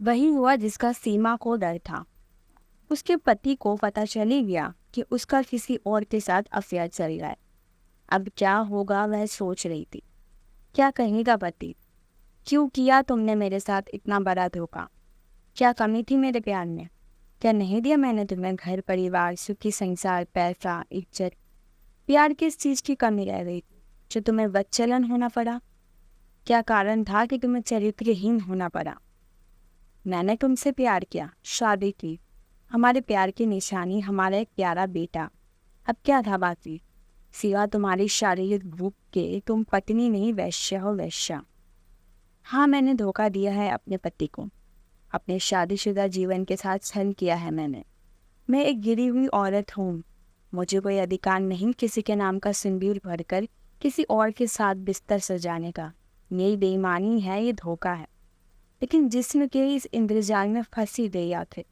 वही हुआ जिसका सीमा को डर था। उसके पति को पता चल ही गया कि उसका किसी और के साथ अफेयर चल रहा है। अब क्या होगा वह सोच रही थी। क्या कहेगा पति? क्यों किया तुमने मेरे साथ इतना बड़ा धोखा? क्या कमी थी मेरे प्यार में? क्या नहीं दिया मैंने तुम्हें घर परिवार सुखी संसार पैसा इज्जत? प्यार किस चीज की कमी रह गई थी जो तुम्हें वत्सलन होना पड़ा? क्या कारण था कि तुम्हें चरित्रहीन होना पड़ा? मैंने तुमसे प्यार किया, शादी की, हमारे प्यार की निशानी हमारा एक प्यारा बेटा। अब क्या था बाकी? सिवा तुम्हारी शारीरिक भूख के तुम पत्नी नहीं वैश्य हो वैश्या। हाँ, मैंने धोखा दिया है अपने पति को। अपने शादीशुदा जीवन के साथ छल किया है मैंने। मैं एक गिरी हुई औरत हूँ। मुझे कोई अधिकार नहीं किसी के नाम का सिंदूर भरकर किसी और के साथ बिस्तर सजाने का। यही बेईमानी है, ये धोखा है। लेकिन जिस्म के इस इंद्रजाल में फंसी गई आखिर।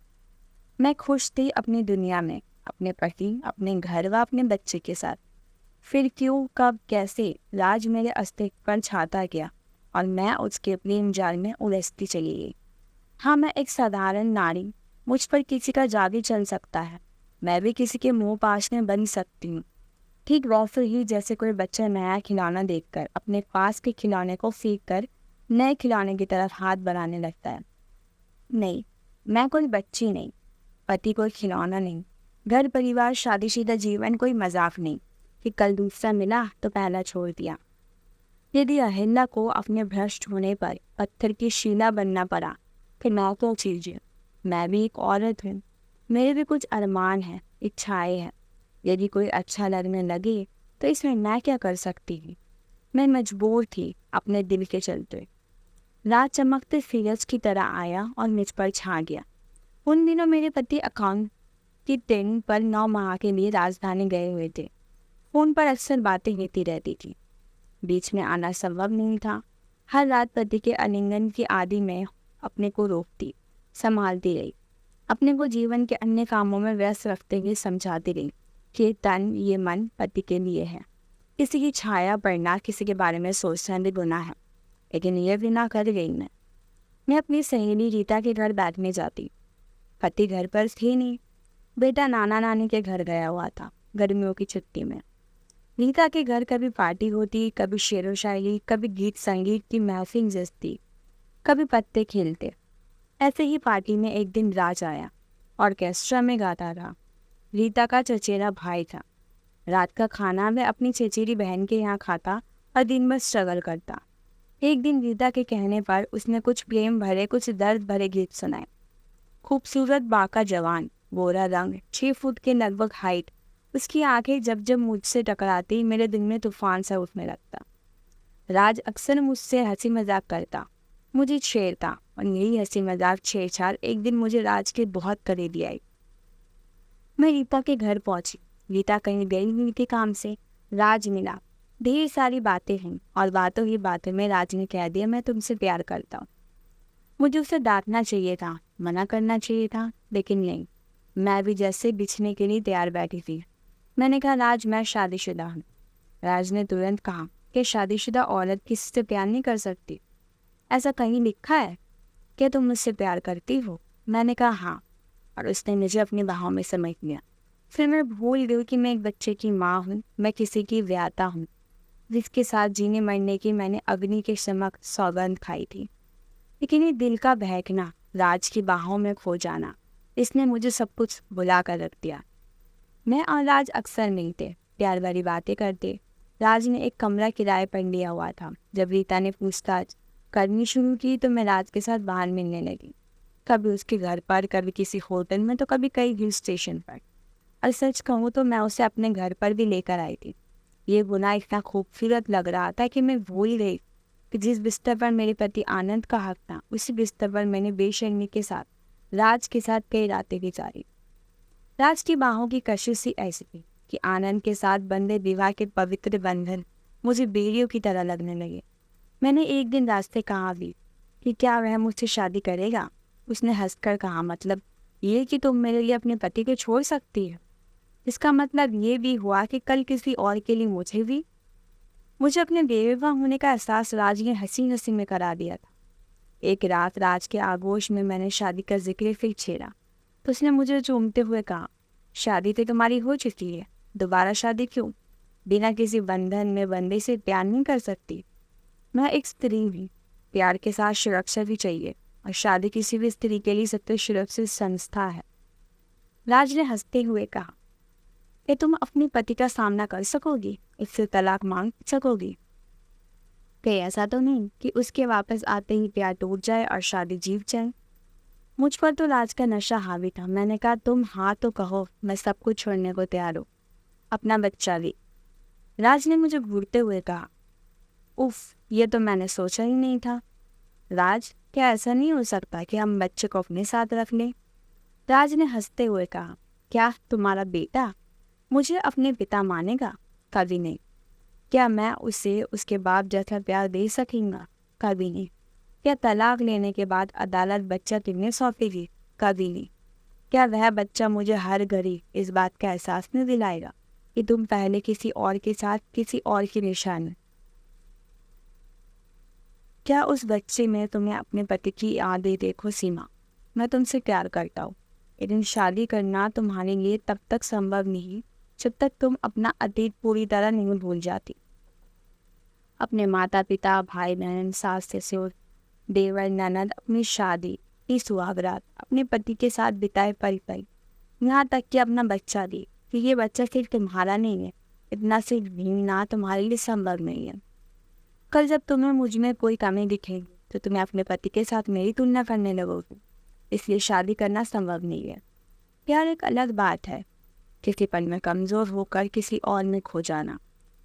मैं खुश थी अपनी दुनिया में, अपने पति, अपने घर व अपने बच्चे के साथ। फिर क्यों, कब, कैसे राज मेरे अस्तित्व पर छाता गया और मैं उसके प्रेम जाल में उलझती चली गई। हाँ, मैं एक साधारण नारी, मुझ पर किसी का जादू चल सकता है। मैं भी किसी के मुंह पाश में बन सकती हूँ। ठीक वैसे ही जैसे कोई बच्चा नया खिलौना देखकर अपने पास के खिलौने को फेंक कर नए खिलौने की तरफ हाथ बढ़ाने लगता है। नहीं, मैं कोई बच्ची नहीं, पति कोई खिलौना नहीं, घर परिवार शादीशुदा जीवन कोई मजाक नहीं कि कल दूसरा मिला तो पहला छोड़ दिया। यदि अहिल्या को अपने भ्रष्ट होने पर पत्थर की शीला बनना पड़ा फिर मैं क्या चीज़? मैं भी एक औरत हूँ। मेरे भी कुछ अरमान हैं, इच्छाएं हैं। यदि कोई अच्छा लगने लगे तो इसमें मैं क्या कर सकती हूँ? मैं मजबूर थी अपने दिल के चलते। रात चमकते सूरज की तरह आया और मुझ पर छा गया। उन दिनों मेरे पति अकाउंट की ट्रेनिंग पर 9 माह के लिए राजधानी गए हुए थे। फोन पर अक्सर बातें होती रहती थी। बीच में आना संभव नहीं था। हर रात पति के आलिंगन की आदि में अपने को रोकती, संभालती रही। अपने को जीवन के अन्य कामों में व्यस्त रखते हुए समझाती रही कि ये मन पति के लिए है। किसी की छाया पड़ना, किसी के बारे में सोचना भी गुनाह है। लेकिन यह भी ना कर गई मैं अपनी सहेली रीता के घर बैठने जाती। पति घर पर थी नहीं। बेटा नाना नानी के घर गया हुआ था गर्मियों की छुट्टी में। रीता के घर कभी पार्टी होती, कभी शेरो शायरी, कभी गीत संगीत की महफिल जचती, कभी पत्ते खेलते। ऐसे ही पार्टी में एक दिन राज आया। ऑर्केस्ट्रा में गाता रहा। रीता का चचेरा भाई था। रात का खाना वह अपनी चचेरी बहन के यहाँ खाता और दिन भर स्ट्रगल करता। एक दिन रीता के कहने पर उसने कुछ प्रेम भरे, कुछ दर्द भरे गीत सुनाए। खूबसूरत बाका जवान, गोरा रंग, 6 फुट के लगभग हाइट। उसकी आंखें जब जब मुझसे टकराती मेरे दिल में तूफान सा उठने लगता। राज अक्सर मुझसे हंसी मजाक करता, मुझे छेड़ता और यही हंसी मजाक छेड़छाड़ एक दिन मुझे राज के बहुत करीब आई। मैं रीता के घर पहुंची। रीता कहीं गई हुई थी काम से। राज मिला। ढेर सारी बातें हुई और बातों ही बातों में राज ने कह दिया मैं तुमसे प्यार करता हूँ। मुझे उसे डांटना चाहिए था, मना करना चाहिए था, लेकिन नहीं। मैं भी जैसे बिछने के लिए तैयार बैठी थी। मैंने कहा राज मैं शादीशुदा हूँ। राज ने तुरंत कहा कि शादीशुदा औरत किसी से प्यार नहीं कर सकती। ऐसा कहीं लिखा है? क्या तुम मुझसे प्यार करती हो? मैंने कहा हाँ, और उसने मुझे अपनी बाहों में समेट लिया। फिर मैं भूल गई कि मैं एक बच्चे की माँ हूँ, मैं किसी की व्याता हूँ, जिसके साथ जीने मरने की मैंने अग्नि के समक्ष सौगंध खाई थी। लेकिन ये दिल का बहकना, राज की बाहों में खो जाना, इसने मुझे सब कुछ भुला कर रख दिया। मैं और राज अक्सर मिलते, प्यार भरी बातें करते। राज ने एक कमरा किराए पर लिया हुआ था। जब रीता ने पूछताछ करनी शुरू की तो मैं राज के साथ बाहर मिलने लगी। कभी उसके घर पर, कभी किसी होटल में, तो कभी कई हिल स्टेशन पर। और सच कहूँ तो मैं उसे अपने घर पर भी लेकर आई थी। ये गुनाह इतना खूबसूरत लग रहा था कि मैं भूल गई कि जिस बिस्तर पर मेरे पति आनंद का हक था, उसी बिस्तर पर मैंने बेशर्मी के साथ राज के साथ कई रातें गुजारी। राज की बाहों की कशिश ही ऐसी थी कि आनंद के साथ बंधे विवाह के पवित्र बंधन मुझे बेड़ियों की तरह लगने लगे। मैंने एक दिन राज से कहा भी कि क्या वह मुझसे शादी करेगा। उसने हंसकर कहा मतलब ये कि तुम मेरे लिए अपने पति को छोड़ सकती है। इसका मतलब ये भी हुआ कि कल किसी और के लिए मुझे अपने बेवफा होने का एहसास राज ने हंसी हंसी में करा दिया था। एक रात राज के आगोश में मैंने शादी का जिक्र फिर छेड़ा तो उसने मुझे चूमते हुए कहा, शादी तो तुम्हारी हो चुकी है, दोबारा शादी क्यों? बिना किसी बंधन में बंदे से प्यार नहीं कर सकती। मैं एक स्त्री हूँ, प्यार के साथ सुरक्षा भी चाहिए और शादी किसी भी स्त्री के लिए सबसे सुरक्षित संस्था है। राज ने हंसते हुए कहा, कि तुम अपने पति का सामना कर सकोगी, इससे तलाक मांग सकोगी? कहीं ऐसा तो नहीं कि उसके वापस आते ही प्यार टूट जाए और शादी जीत जाए? मुझ पर तो राज का नशा हावी था। मैंने कहा, तुम हाँ तो कहो, मैं सब कुछ छोड़ने को तैयार हूँ, अपना बच्चा भी। राज ने मुझे घूरते हुए कहा, उफ, ये तो मैंने सोचा ही नहीं था। राज, क्या ऐसा नहीं हो सकता कि हम बच्चे को अपने साथ रख लें? राज ने हंसते हुए कहा, क्या तुम्हारा बेटा मुझे अपने पिता मानेगा? कभी नहीं। क्या मैं उसे उसके बाप जैसा प्यार दे सकूंगा? कभी नहीं। क्या तलाक लेने के बाद अदालत बच्चा तुम्हें सौंपेगी? कभी नहीं। क्या वह बच्चा मुझे हर घड़ी इस बात का एहसास नहीं दिलाएगा कि तुम पहले किसी और के साथ किसी और की निशान? क्या उस बच्चे में तुम्हें अपने पति की यादें? देखो सीमा, मैं तुमसे प्यार करता हूँ, लेकिन शादी करना तुम्हारे लिए तब तक संभव नहीं जब तक तुम अपना अतीत पूरी तरह नहीं भूल जाती। अपने माता पिता, भाई बहन, सास ससुर, देवर ननद, अपनी शादी की सुहागरात, अपने पति के साथ बिताए पल पल, यहाँ तक कि अपना बच्चा भी, कि ये बच्चा सिर्फ तुम्हारा नहीं है, इतना सिर्फ भीना तुम्हारे लिए संभव नहीं है। कल जब तुम्हें मुझ में कोई कमी दिखेगी तो तुम्हें अपने पति के साथ मेरी तुलना करने लगोगी। इसलिए शादी करना संभव नहीं है। प्यार एक अलग बात है, किसी पल में कमज़ोर होकर किसी और में खो जाना,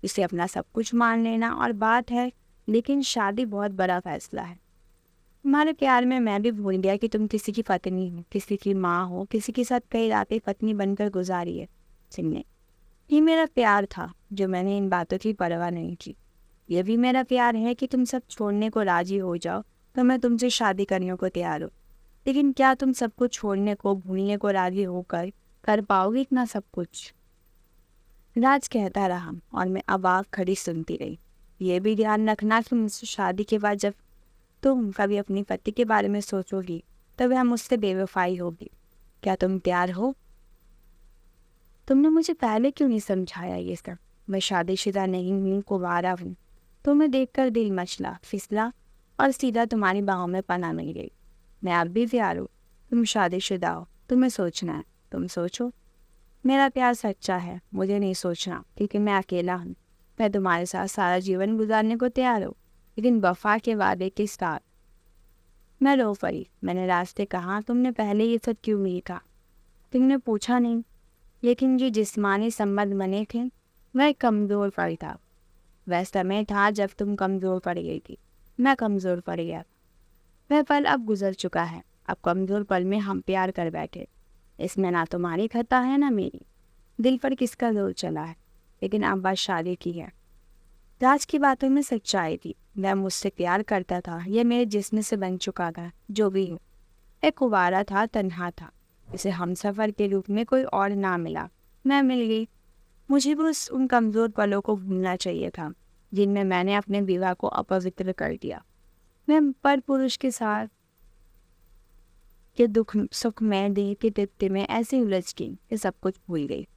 इसे अपना सब कुछ मान लेना और बात है, लेकिन शादी बहुत बड़ा फैसला है। तुम्हारे प्यार में मैं भी भूल गया कि तुम किसी की पत्नी हो, किसी की माँ हो, किसी के साथ कई रातें पत्नी बनकर गुजारी है। सिमने, ये मेरा प्यार था जो मैंने इन बातों की परवाह नहीं की। यह भी मेरा प्यार है कि तुम सब छोड़ने को राजी हो जाओ तो मैं तुमसे शादी करने को तैयार हूँ। लेकिन क्या तुम सबको छोड़ने को, भूलने को राजी होकर कर पाओगे इतना सब कुछ? राज कहता रहा और मैं अवाक खड़ी सुनती रही। ये भी ध्यान रखना कि मुझसे शादी के बाद जब तुम कभी अपनी पति के बारे में सोचोगी तो वह मुझसे बेवफाई होगी। क्या तुम तैयार हो? तुमने मुझे पहले क्यों नहीं समझाया ये सब? मैं शादीशुदा नहीं हूँ, कुंवारा हूँ। तुम्हें देखकर दिल मचला, फिसला और सीधा तुम्हारी बाहों में पनाह मिल गई। मैं अब भी तैयार हूँ। तुम शादीशुदा हो, तुम्हें सोचना है, तुम सोचो। मेरा प्यार सच्चा है, मुझे नहीं सोचना, क्योंकि मैं अकेला हूँ। मैं तुम्हारे साथ सारा जीवन गुजारने को तैयार हूँ, लेकिन वफा के वादे के साथ। मैं रो पड़ी। मैंने रास्ते कहा, तुमने पहले ये सब क्यों नहीं कहा? तुमने पूछा नहीं। लेकिन जो जिस्मानी संबंध बने थे वह कमज़ोर पड़ था। वह समय था जब तुम कमज़ोर पड़ गई थी, मैं कमज़ोर पड़ गया। वह पल अब गुजर चुका है। अब कमज़ोर पल में हम प्यार कर बैठे। इसमें ना तुम्हारी खता है ना मेरी। दिल पर किसका जोर चला है, लेकिन अब बात शादी की है। राज की बातों में सच्चाई थी। वह मुझसे प्यार करता था, यह मेरे जिस्म से बन चुका था। जो भी हो, एक कुंवारा था, तन्हा था, इसे हमसफर के रूप में कोई और ना मिला। मैं मिल गई। मुझे बस उन कमज़ोर पलों को भूलना चाहिए था जिनमें मैंने अपने विवाह को अपवित्र कर दिया। मैं पर पुरुष के साथ के दुख सुख में, देह के तृप्ति में ऐसे उलझ गई कि सब कुछ भूल गई।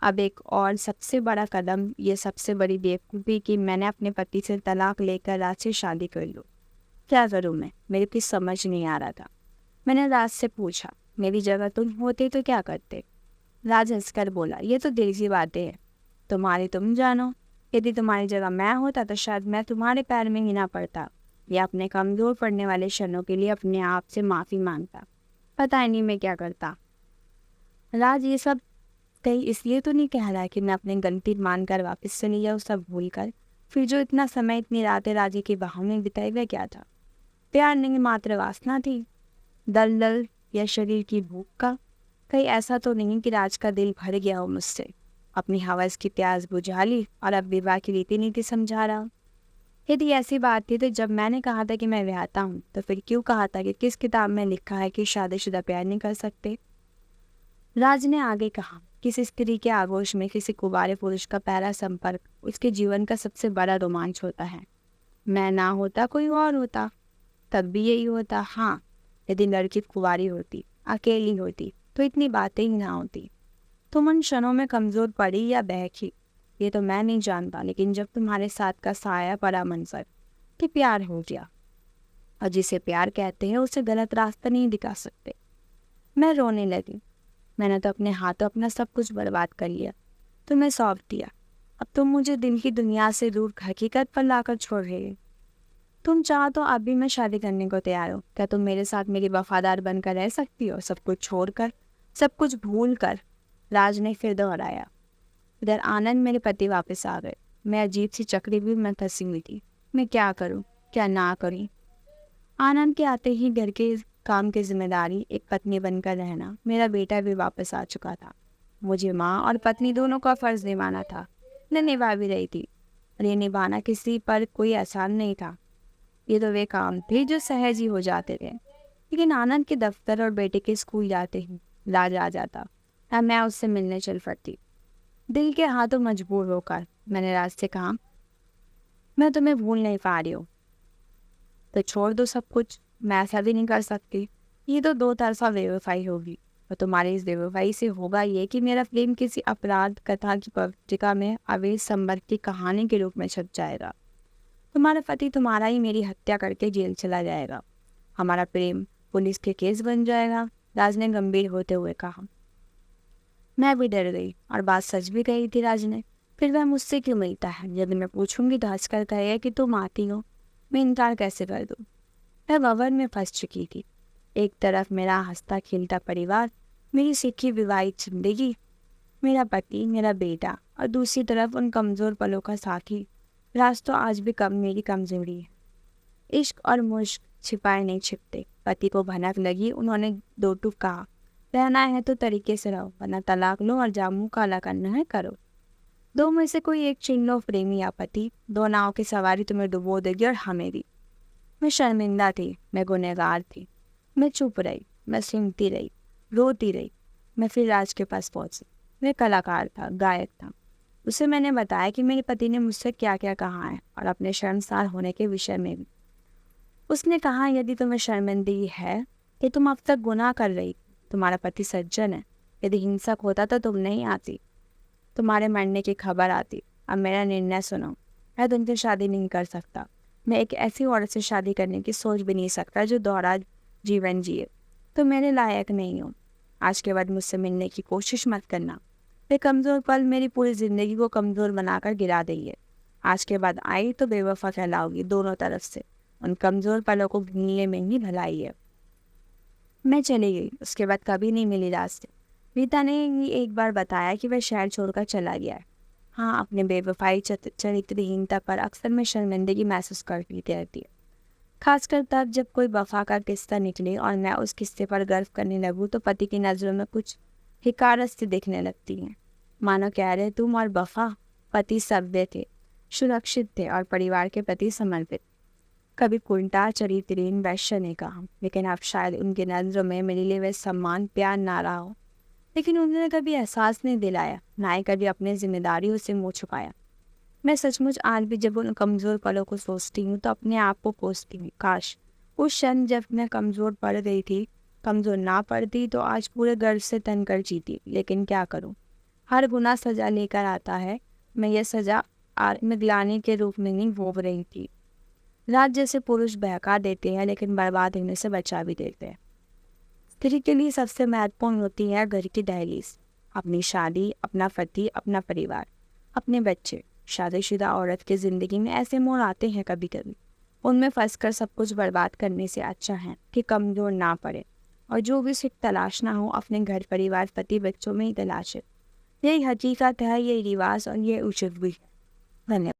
अब एक और सबसे बड़ा कदम, ये सबसे बड़ी बेवकूफ़ी कि मैंने अपने पति से तलाक लेकर राज से शादी कर लूँ। क्या करूँ मैं? मेरे कुछ समझ नहीं आ रहा था। मैंने राज से पूछा, मेरी जगह तुम होते तो क्या करते? राज हंसकर बोला, ये तो दिल की बातें हैं, तुम्हारी तुम जानो। यदि तुम्हारी जगह मैं होता तो शायद मैं तुम्हारे पैर में ही ना पड़ता या अपने कमज़ोर पड़ने वाले क्षणों के लिए अपने आप से माफ़ी मांगता। पता ही नहीं मैं क्या करता। राज ये सब कहीं इसलिए तो नहीं कह रहा है कि मैं अपने गलती मानकर वापस चली जाऊँ सब भूल कर। फिर जो इतना समय, इतनी रातें राजी की बाहों में बिताई, वह क्या था? प्यार नहीं, मात्र वासना थी, दलदल या शरीर की भूख का। कहीं ऐसा तो नहीं कि राज का दिल भर गया हो मुझसे, अपनी हवस की प्यास बुझा ली और अब विवाह की रीति नीति समझा रहा। यदि ऐसी बात थी तो जब मैंने कहा था कि मैं विवाहता हूँ तो फिर क्यों कहा था कि किस किताब में लिखा है कि शादीशुदा प्यार नहीं कर सकते? राज ने आगे कहा, किसी स्त्री के आगोश में किसी कुंवारे पुरुष का पहला संपर्क उसके जीवन का सबसे बड़ा रोमांच होता है। मैं ना होता, कोई और होता। तब भी यही होता? हाँ, यदि लड़की कुंवारी होती, अकेली होती, तो इतनी बातें ही ना होती। तुम उन क्षणों में कमज़ोर पड़ी या बहकी, ये तो मैं नहीं जानता, लेकिन जब तुम्हारे साथ का साया पड़ा मंजर कि प्यार हो गया, और जिसे प्यार कहते हैं उसे गलत रास्ता नहीं दिखा सकते। मैं रोने लगी। मैंने तो अपने हाथों अपना सब कुछ बर्बाद कर लिया, तुम्हें सौंप दिया। अब तुम मुझे दिल की दुनिया से दूर हकीकत पर लाकर छोड़ रही हो। तुम चाहो तो अभी मैं शादी करने को तैयार हूँ। क्या तुम मेरे साथ मेरी वफादार बनकर रह सकती हो? सब कुछ छोड़कर, सब कुछ भूल कर, राज ने फिर दोहराया। इधर आनंद मेरे पति वापस आ गए। मैं अजीब सी चक्रव्यूह में फंसी हुई थी। मैं क्या करूँ, क्या ना करूँ? आनंद के आते ही घर के काम की जिम्मेदारी, एक पत्नी बनकर रहना, मेरा बेटा भी वापस आ चुका था। मुझे माँ और पत्नी दोनों का फर्ज निभाना था। मैं निभा भी रही थी, और ये निभाना किसी पर कोई आसान नहीं था। ये तो वे काम थे जो सहज ही हो जाते थे। लेकिन आनंद के दफ्तर और बेटे के स्कूल जाते ही लाज आ जाता। अब मैं उससे मिलने चल पड़ती। दिल के हाथों मजबूर होकर मैंने राज से कहा, मैं तुम्हें भूल नहीं पा रही हूँ, तो छोड़ दो सब कुछ। मैं ऐसा भी नहीं कर सकती। ये तो दो तरफा बेवफाई होगी, और तुम्हारी इस बेवफाई से होगा ये कि मेरा प्रेम किसी अपराध कथा की पत्रिका में अवैध संबंध की कहानी के रूप में छप जाएगा। तुम्हारा पति तुम्हारा ही मेरी हत्या करके जेल चला जाएगा। हमारा प्रेम पुलिस के केस बन जाएगा, राज ने गंभीर होते हुए कहा। मैं भी डर गई, और बात सच भी कही थी राज ने। फिर वह मुझसे क्यों मिलता है? यदि मैं पूछूंगी तो हंसकर कहेगा कि तुम आती हो। मैं इनकार कैसे कर दूँ? मैं ववर में फंस चुकी थी। एक तरफ मेरा हंसता खिलता परिवार, मेरी सीखी विवाहित जिंदगी, मेरा पति, मेरा बेटा, और दूसरी तरफ उन कमज़ोर पलों का साथी राज। तो आज भी कम मेरी कमजोरी है। इश्क और मुश्क छिपाए नहीं छिपते। पति को भनक लगी, उन्होंने दो टूक कहा, रहना है तो तरीके से रहो, वरना तलाक लो और जामू काला करना है करो। दो में से कोई एक चुन लो, प्रेमी या पति। दो नाव की सवारी तुम्हें डुबो देगी और हमें भी। मैं शर्मिंदा थी, मैं गुनहगार थी। मैं चुप रही, मैं सुनती रही, रोती रही। मैं फिर राज के पास पहुंची। मैं कलाकार था, गायक था। उसे मैंने बताया कि मेरे पति ने मुझसे क्या क्या कहा है, और अपने शर्मसार होने के विषय में भी। उसने कहा, यदि तुम्हें शर्मिंदगी है कि तुम अब तक गुनाह कर रही, तुम्हारा पति सज्जन है। यदि हिंसक होता तो तुम नहीं आती, तुम्हारे मरने की खबर आती। अब मेरा निर्णय सुनो, मैं तुमसे शादी नहीं कर सकता। मैं एक ऐसी औरत से शादी करने की सोच भी नहीं सकता जो दोहरा जीवन जिए। तो मेरे लायक नहीं हो। आज के बाद मुझसे मिलने की कोशिश मत करना। वे कमज़ोर पल मेरी पूरी ज़िंदगी को कमज़ोर बनाकर गिरा देंगे। आज के बाद आई तो बेवफा कहलाओगी दोनों तरफ से। उन कमज़ोर पलों को भूलने में ही भलाई है। मैं चली गई। उसके बाद कभी नहीं मिली राज से। रीता ने ही एक बार बताया कि वह शहर छोड़कर चला गया है। हाँ, अपने बेवफाई चरित्रहीनता पर अक्सर मैं शर्मिंदगी महसूस करती रहती है, खासकर तब जब कोई वफा का किस्सा निकले और मैं उस किस्से पर गर्व करने लगूँ तो पति की नज़रों में कुछ हिकारत से दिखने लगती हैं। मानो कह रहे, तुम और वफा। पति सभ्य थे, सुरक्षित थे और परिवार के प्रति समर्पित। कभी कुंटा चरित्रहीन वैश्य ने कहा, लेकिन अब शायद उनकी नज़रों में मेरे लिए वह सम्मान प्यार ना रहा हो। लेकिन उन्होंने कभी एहसास नहीं दिलाया, ना ही कभी अपनी जिम्मेदारियों से मुँह छुपाया। मैं सचमुच आज भी जब उन कमज़ोर पलों को सोचती हूँ तो अपने आप को कोसती हूँ। काश उस क्षण जब मैं कमज़ोर पड़ गई थी, कमज़ोर ना पड़ती तो आज पूरे गर्व से तन कर जीती। लेकिन क्या करूँ, हर गुनाह सज़ा लेकर आता है। मैं ये सज़ा आत्मग्लानि के रूप में नहीं भोग रही थी। रात जैसे पुरुष बहका देते हैं, लेकिन बर्बाद होने से बचा भी देते हैं। स्त्री के लिए सबसे महत्वपूर्ण होती है घर की दहलीज, अपनी शादी, अपना पति, अपना परिवार, अपने बच्चे। शादीशुदा औरत की ज़िंदगी में ऐसे मोड़ आते हैं कभी कभी, उनमें फंसकर सब कुछ बर्बाद करने से अच्छा है कि कमज़ोर ना पड़े, और जो भी सुख तलाशना हो अपने घर परिवार पति बच्चों में ही तलाशे। यही हकीकत है, यही रिवाज और ये उचित भी है। धन्यवाद।